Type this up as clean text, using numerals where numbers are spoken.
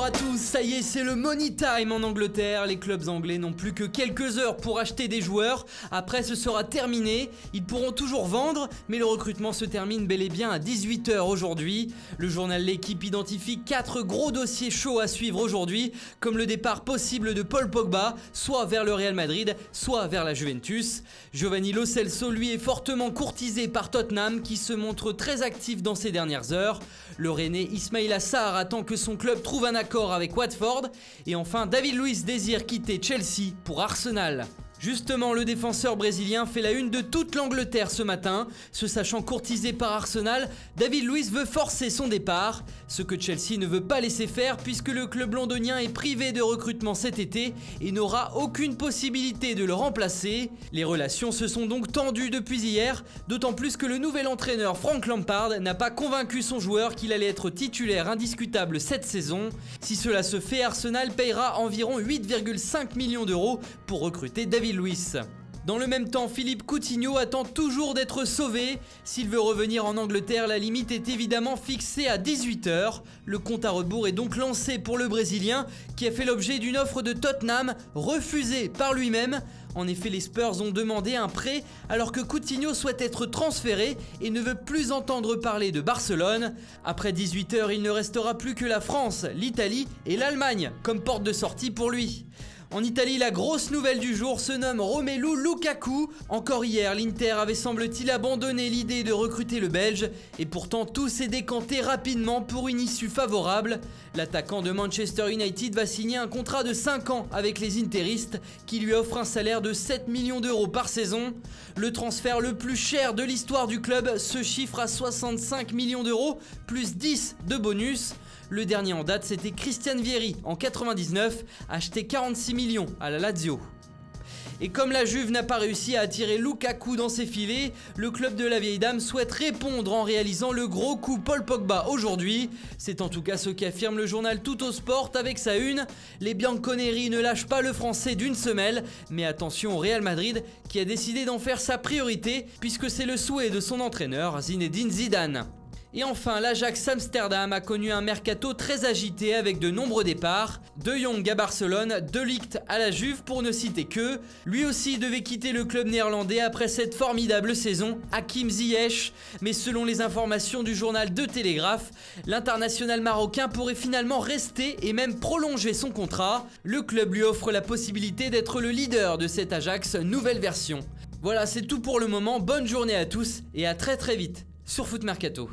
à tous, ça y est, c'est le money time en Angleterre. Les clubs anglais n'ont plus que quelques heures pour acheter des joueurs. Après, ce sera terminé. Ils pourront toujours vendre, mais le recrutement se termine bel et bien à 18h aujourd'hui. Le journal L'Équipe identifie 4 gros dossiers chauds à suivre aujourd'hui, comme le départ possible de Paul Pogba, soit vers le Real Madrid, soit vers la Juventus. Giovanni Lo Celso, lui, est fortement courtisé par Tottenham, qui se montre très actif dans ces dernières heures. Le Rennais Ismaïla Sarr attend que son club trouve un accord avec Watford. Et enfin, David Luiz désire quitter Chelsea pour Arsenal. Justement, le défenseur brésilien fait la une de toute l'Angleterre ce matin. Se sachant courtisé par Arsenal, David Luiz veut forcer son départ. Ce que Chelsea ne veut pas laisser faire puisque le club londonien est privé de recrutement cet été et n'aura aucune possibilité de le remplacer. Les relations se sont donc tendues depuis hier, d'autant plus que le nouvel entraîneur Frank Lampard n'a pas convaincu son joueur qu'il allait être titulaire indiscutable cette saison. Si cela se fait, Arsenal payera environ 8,5 millions d'euros pour recruter David Luiz. Dans le même temps, Philippe Coutinho attend toujours d'être sauvé. S'il veut revenir en Angleterre, la limite est évidemment fixée à 18h. Le compte à rebours est donc lancé pour le Brésilien qui a fait l'objet d'une offre de Tottenham refusée par lui-même. En effet, les Spurs ont demandé un prêt alors que Coutinho souhaite être transféré et ne veut plus entendre parler de Barcelone. Après 18h, il ne restera plus que la France, l'Italie et l'Allemagne comme porte de sortie pour lui. En Italie, la grosse nouvelle du jour se nomme Romelu Lukaku. Encore hier, l'Inter avait semble-t-il abandonné l'idée de recruter le Belge et pourtant tout s'est décanté rapidement pour une issue favorable. L'attaquant de Manchester United va signer un contrat de 5 ans avec les Interistes qui lui offrent un salaire de 7 millions d'euros par saison. Le transfert le plus cher de l'histoire du club se chiffre à 65 millions d'euros plus 10 de bonus. Le dernier en date, c'était Christian Vieri en 99, acheté 46 millions à la Lazio. Et comme la Juve n'a pas réussi à attirer Lukaku dans ses filets, le club de la vieille dame souhaite répondre en réalisant le gros coup Paul Pogba aujourd'hui. C'est en tout cas ce qu'affirme le journal Tuttosport avec sa une. Les Bianconeri ne lâchent pas le français d'une semelle, mais attention au Real Madrid qui a décidé d'en faire sa priorité puisque c'est le souhait de son entraîneur Zinedine Zidane. Et enfin, l'Ajax Amsterdam a connu un mercato très agité avec de nombreux départs. De Jong à Barcelone, De Ligt à la Juve pour ne citer que. Lui aussi devait quitter le club néerlandais après cette formidable saison, Hakim Ziyech. Mais selon les informations du journal De Telegraph, l'international marocain pourrait finalement rester et même prolonger son contrat. Le club lui offre la possibilité d'être le leader de cet Ajax nouvelle version. Voilà, c'est tout pour le moment. Bonne journée à tous et à très vite sur Foot Mercato.